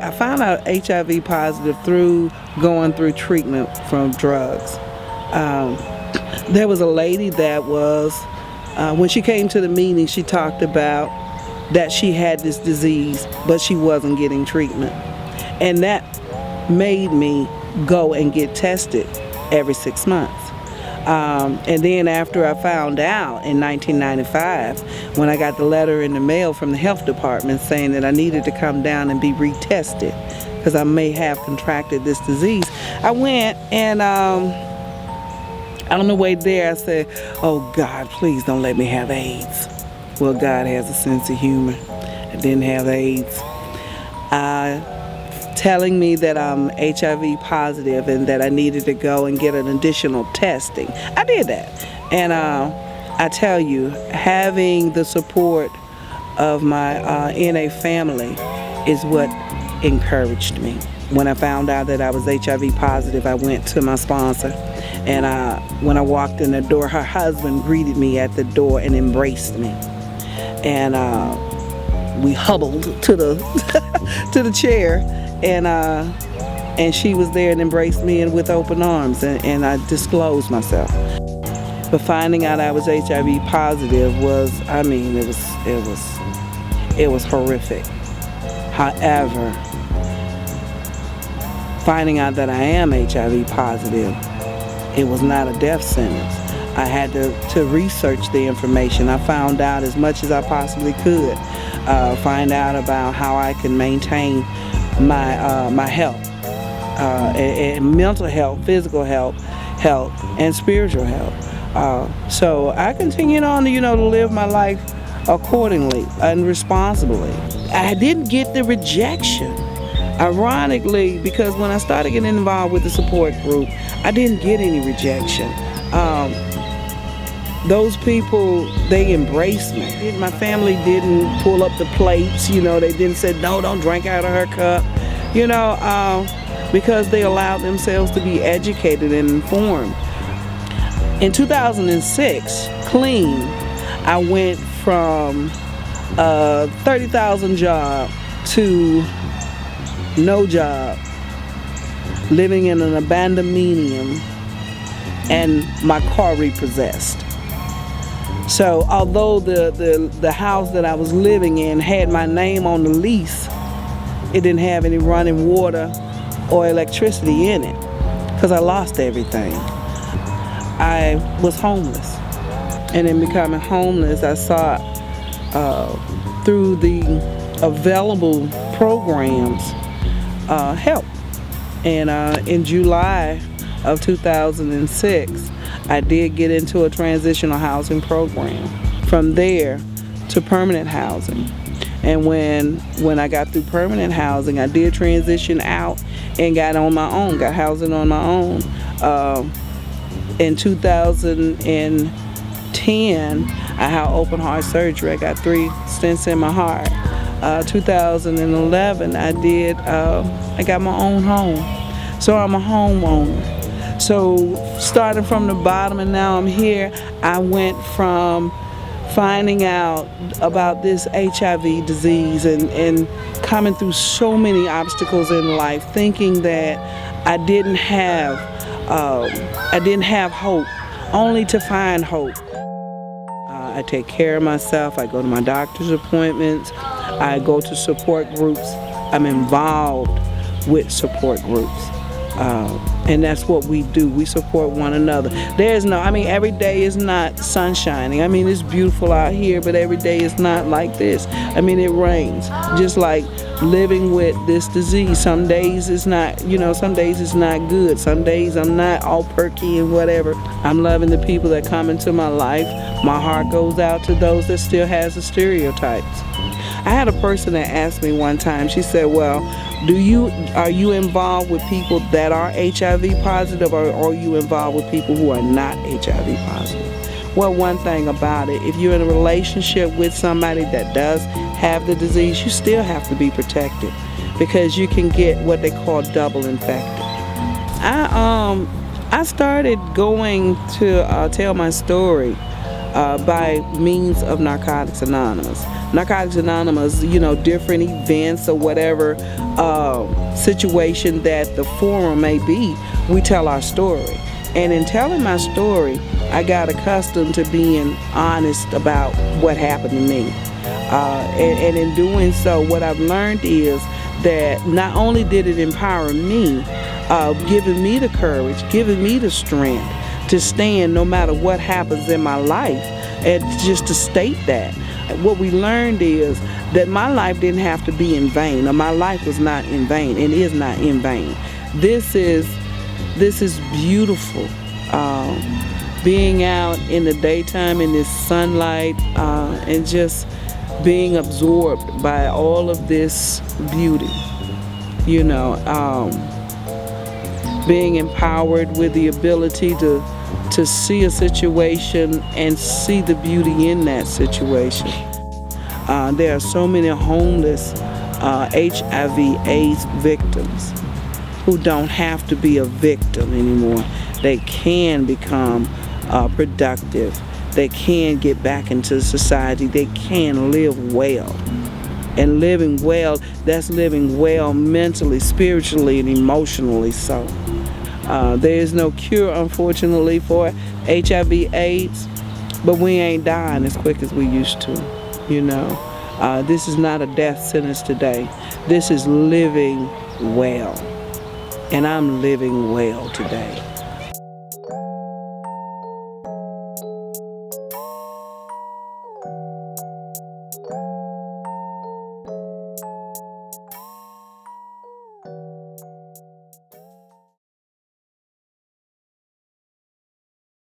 I found out HIV positive through going through treatment from drugs. There was a lady that was, when she came to the meeting, she talked about that she had this disease, but she wasn't getting treatment. And that made me go and get tested every 6 months. And then after I found out in 1995, when I got the letter in the mail from the health department saying that I needed to come down and be retested because I may have contracted this disease, I went and on the way there I said, oh God, please don't let me have AIDS. Well, God has a sense of humor. I didn't have AIDS. Telling me that I'm HIV positive and that I needed to go and get an additional testing. I did that. And I tell you, having the support of my NA family is what encouraged me. When I found out that I was HIV positive, I went to my sponsor. And when I walked in the door, her husband greeted me at the door and embraced me. And we hobbled to the to the chair. And she was there and embraced me and with open arms, and I disclosed myself. But finding out I was HIV positive was, I mean, it was horrific. However, finding out that I am HIV positive, it was not a death sentence. I had to research the information. I found out as much as I possibly could, find out about how I can maintain my health, and mental health, physical health, and spiritual health. So I continued on, to live my life accordingly and responsibly. I didn't get the rejection, ironically, because when I started getting involved with the support group, I didn't get any rejection. Those people, they embraced me. My family didn't pull up the plates, they didn't say, no, don't drink out of her cup, because they allowed themselves to be educated and informed. In 2006, clean, I went from a 30,000 job to no job, living in an abandoned medium, and my car repossessed. So although the house that I was living in had my name on the lease, it didn't have any running water or electricity in it because I lost everything. I was homeless. And in becoming homeless, I sought through the available programs help. And in July of 2006, I did get into a transitional housing program. From there to permanent housing. And when I got through permanent housing, I did transition out and got on my own, got housing on my own. In 2010, I had open heart surgery. I got 3 stents in my heart. 2011, I got my own home. So I'm a homeowner. So starting from the bottom and now I'm here, I went from finding out about this HIV disease and coming through so many obstacles in life, thinking that I didn't have hope, only to find hope. I take care of myself. I go to my doctor's appointments. I go to support groups. I'm involved with support groups. And that's what we do. We support one another. Every day is not sunshining. It's beautiful out here, but every day is not like this. It rains. Just like living with this disease. Some days it's not, some days it's not good. Some days I'm not all perky and whatever. I'm loving the people that come into my life. My heart goes out to those that still has the stereotypes. I had a person that asked me one time, she said, well, are you involved with people that are HIV positive, or are you involved with people who are not HIV positive? Well, one thing about it, if you're in a relationship with somebody that does have the disease, you still have to be protected because you can get what they call double infected. I started going to tell my story by means of Narcotics Anonymous. Narcotics Anonymous, different events or whatever situation that the forum may be, we tell our story. And in telling my story, I got accustomed to being honest about what happened to me. And in doing so, what I've learned is that not only did it empower me, giving me the courage, giving me the strength to stand no matter what happens in my life, and just to state that. What we learned is that my life didn't have to be in vain, or my life was not in vain, and is not in vain. This is beautiful. Being out in the daytime in this sunlight and just being absorbed by all of this beauty, being empowered with the ability to see a situation and see the beauty in that situation. There are so many homeless HIV/AIDS victims who don't have to be a victim anymore. They can become productive. They can get back into society. They can live well. And living well, that's living well mentally, spiritually, and emotionally so. There is no cure, unfortunately, for HIV/AIDS, but we ain't dying as quick as we used to, This is not a death sentence today. This is living well. And I'm living well today.